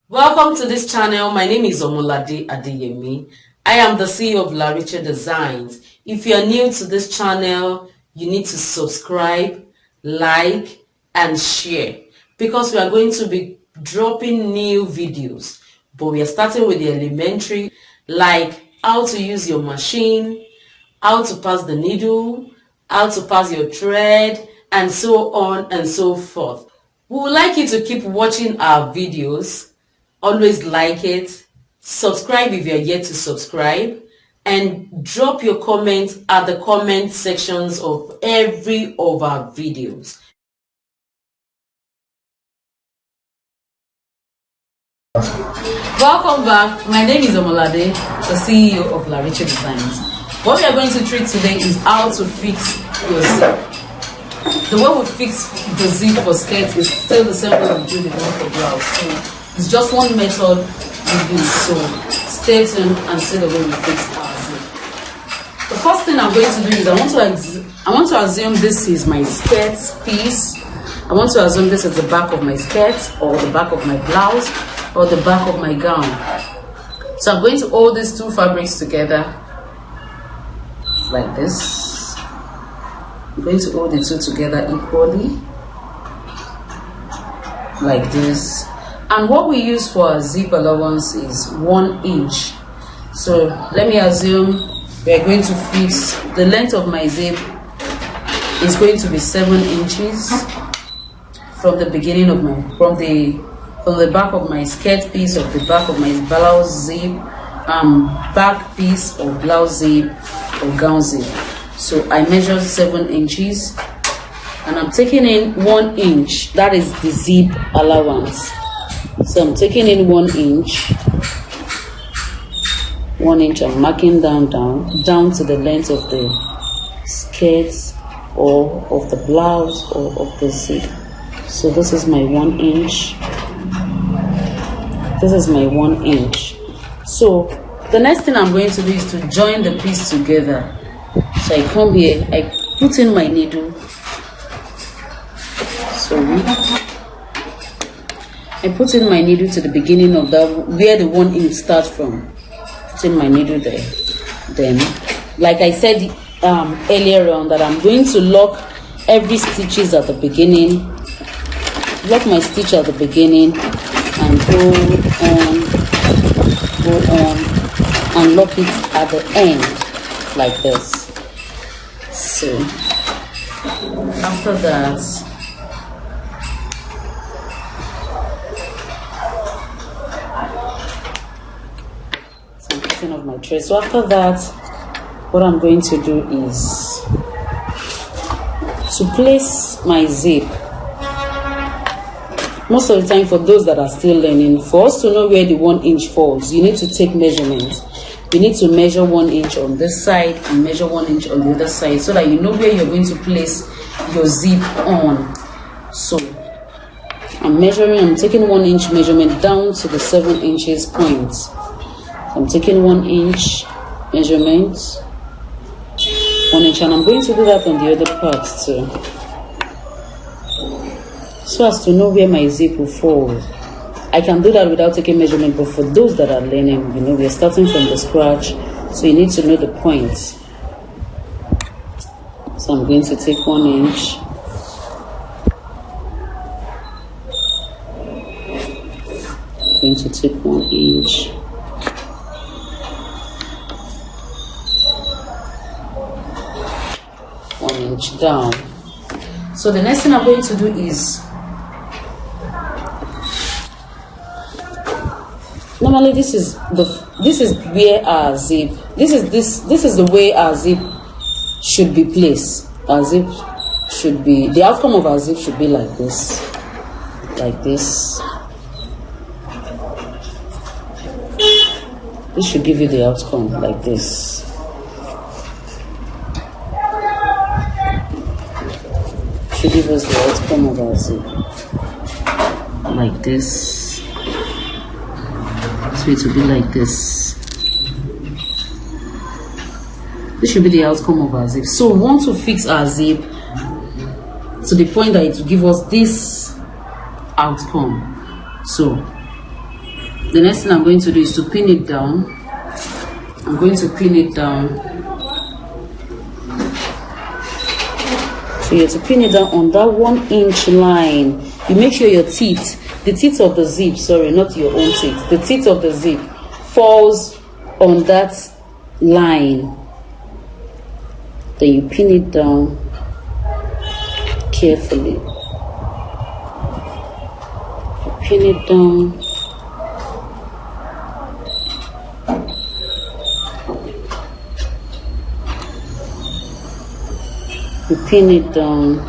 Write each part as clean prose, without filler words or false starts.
Welcome to this channel. My name is Omolade Adeyemi. I am the CEO of Lariche Designs. If you are new to this channel, you need to subscribe, like, and share because we are going to be dropping new videos. But we are starting with the elementary, like how to use your machine, how to pass the needle, how to pass your thread, and so on and so forth. We would like you to keep watching our videos. Always like it, subscribe if you're yet to subscribe, and drop your comments at the comment sections of every of our videos. Welcome back. My name is Omolade, the CEO of Lariche Designs. What we are going to treat today is how to fix your zip. The way we fix the zip for skirt is still the same way we do the one for blouse. So it's just one method we use. So stay tuned and see the way we fix our zip. The first thing I'm going to do is I want to assume this is my skirt piece. I want to assume this is the back of my skirt or the back of my blouse or the back of my gown. So I'm going to hold these two fabrics together like this. I'm going to hold the two together equally like this. And what we use for our zip allowance is 1 inch. So let me assume we are going to fix the length of my zip is going to be 7 inches from the beginning of my from the back of my skirt piece or the back of my blouse zip, back piece or blouse zip or gown zip. So I measured 7 inches and I'm taking in 1 inch. That is the zip allowance. So I'm taking in 1 inch. 1 inch I'm marking down to the length of the skirt or of the blouse or of the zip. So this is my 1 inch. This is my 1 inch. So the next thing I'm going to do is to join the piece together. So I come here, I put in my needle. So I put in my needle to the beginning of that, where the 1 inch starts from. Put in my needle there. Then, like I said earlier on, that I'm going to lock every stitches at the beginning. Lock my stitch at the beginning and go on and lock it at the end like this. So after that, of my thread. So after that, what I'm going to do is to place my zip. Most of the time, for those that are still learning, for us to know where the 1 inch falls, you need to take measurements. You need to measure 1 inch on this side and measure 1 inch on the other side so that you know where you're going to place your zip on. So I'm taking 1 inch measurement down to the 7 inches point. I'm taking 1 inch measurement, 1 inch, and I'm going to do that on the other part too, so as to know where my zip will fall. I can do that without taking measurement, but for those that are learning, you know, we are starting from the scratch, so you need to know the points. So I'm going to take 1 inch. I'm going to take 1 inch. Down. So the next thing I'm going to do is, normally this is where our zip, this is the way our zip should be placed. Our zip should be, the outcome of our zip should be like this. This should give you the outcome like this. Should give us the outcome of our zip like this. So it will be like this. This should be the outcome of our zip. So we want to fix our zip to the point that it will give us this outcome. So The next thing I'm going to do is to pin it down. I'm going to pin it down. So you have to pin it down on that 1 inch line. You make sure your teeth, the teeth of the zip, sorry, not your own teeth, the teeth of the zip falls on that line. Then you pin it down carefully. You pin it down. You pin it down.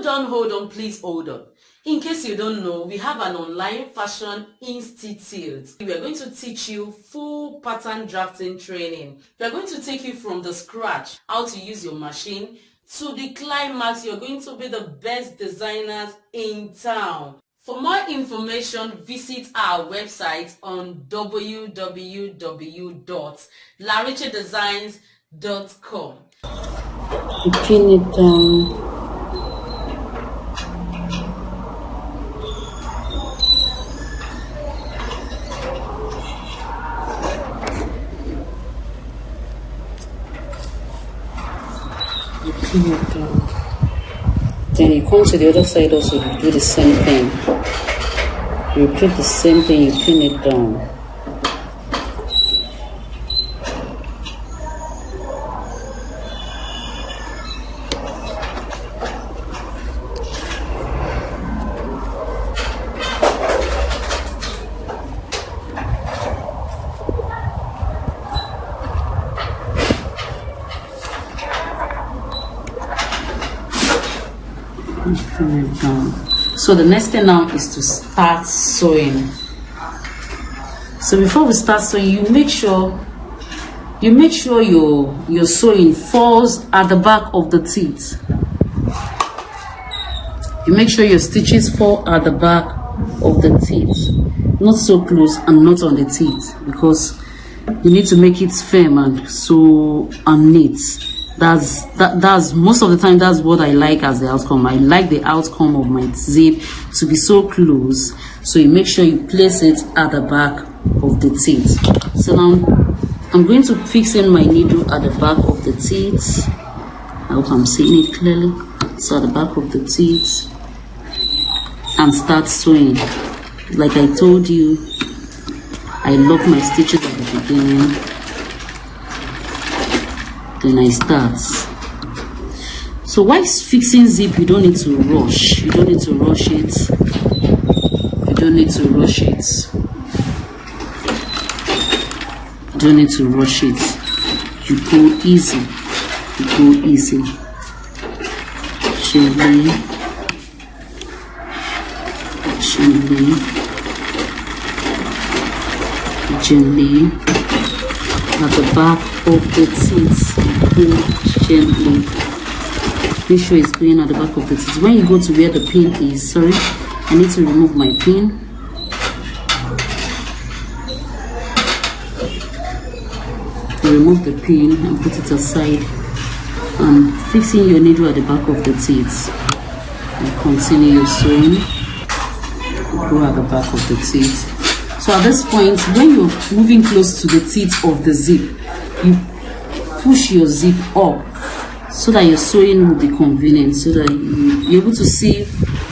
Hold on, please hold on. In case you don't know, we have an online fashion institute. We are going to teach you full pattern drafting training. We are going to take you from the scratch, how to use your machine, to the climax. You're going to be the best designers in town. For more information, visit our website on www.larichedesigns.com. You pin it down. Pin it down. Then you come to the other side also, you do the same thing. You repeat the same thing, you pin it down. So the next thing now is to start sewing. So before we start sewing, you make sure your sewing falls at the back of the teeth. You make sure your stitches fall at the back of the teeth, not so close and not on the teeth, because you need to make it firm and so and neat. That's most of the time that's what I like as the outcome. I like the outcome of my zip to be so close, so you make sure you place it at the back of the teeth. So now I'm going to fix in my needle at the back of the teeth. I hope I'm seeing it clearly. So at the back of the teeth, and start sewing. Like I told you, I lock my stitches at the beginning. Then I start. So while fixing zip, you don't need to rush. You don't need to rush it. You don't need to rush it. You don't need to rush it. You go easy. You go easy. Gently. Gently. Gently. At the back of the teeth, pull gently. Make sure it's going at the back of the teeth. When you go to where the pin is, sorry, I need to remove my pin. You remove the pin and put it aside, and fixing your needle at the back of the teeth. And continue your sewing. Go at the back of the teeth. So at this point, when you're moving close to the teeth of the zip, you push your zip up so that your sewing will be convenient, so that you're able to see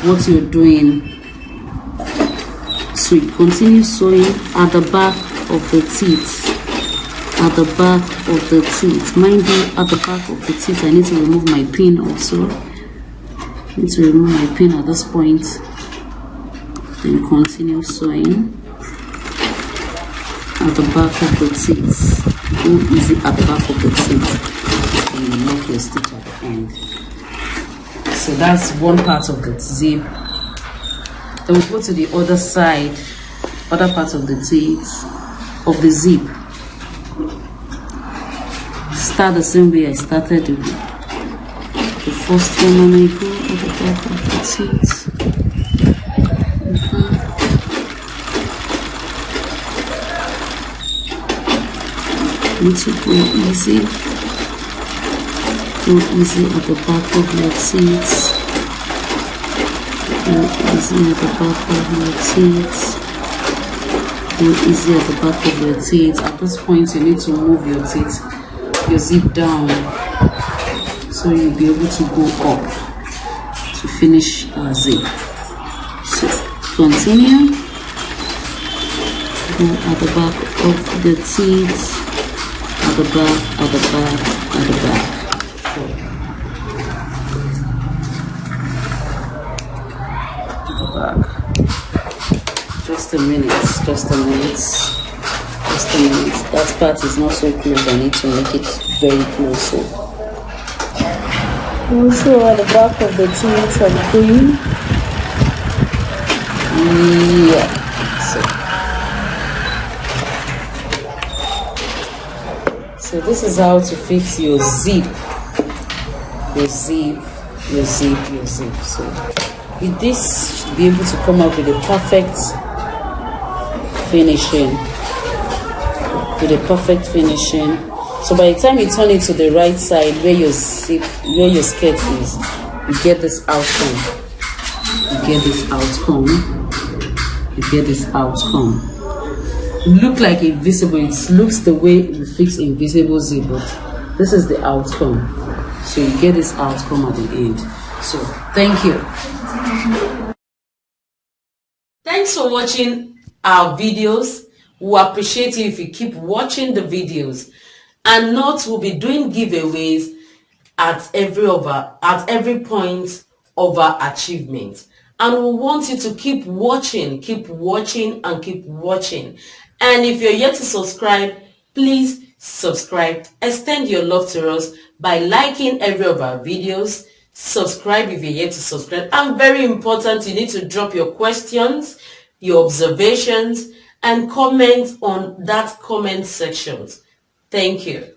what you're doing. So you continue sewing at the back of the teeth. At the back of the teeth. Mind you, at the back of the teeth, I need to remove my pin also. I need to remove my pin at this point. Then continue sewing at the back of the teeth. Go easy at the back of the teeth, and you lock your stitch at the end. So that's one part of the zip. Then we'll go to the other side, other part of the teeth of the zip. Start the same way I started the first one, and I go at the back of the teeth. need to go easy. Go easy at the back of your teeth. Go easy at the back of your teeth. Go easy at the back of your teeth. At this point, you need to move your teeth, your zip down, so you'll be able to go up to finish our zip. So continue. Go at the back of the teeth. At the back, at the back, at the back. Back. Just a minute, just a minute, just a minute. That part is not so close. I need to make it very close. Also at the back of the teeth I'm going. Yeah. So this is how to fix your zip. Your zip, your zip, your zip. So with this, you should be able to come up with a perfect finishing. With a perfect finishing. So by the time you turn it to the right side where your zip, where your skirt is, you get this outcome. You get this outcome. You get this outcome. It looks like invisible. It looks the way you fix invisible zip, but this is the outcome. So you get this outcome at the end. So thank you. Thanks for watching our videos. We appreciate you if you keep watching the videos. And note, we'll be doing giveaways at every point of our achievement. And we want you to keep watching, and keep watching. And if you're yet to subscribe, please subscribe. Extend your love to us by liking every of our videos. Subscribe if you're yet to subscribe. And very important, you need to drop your questions, your observations, and comment on that comment section. Thank you.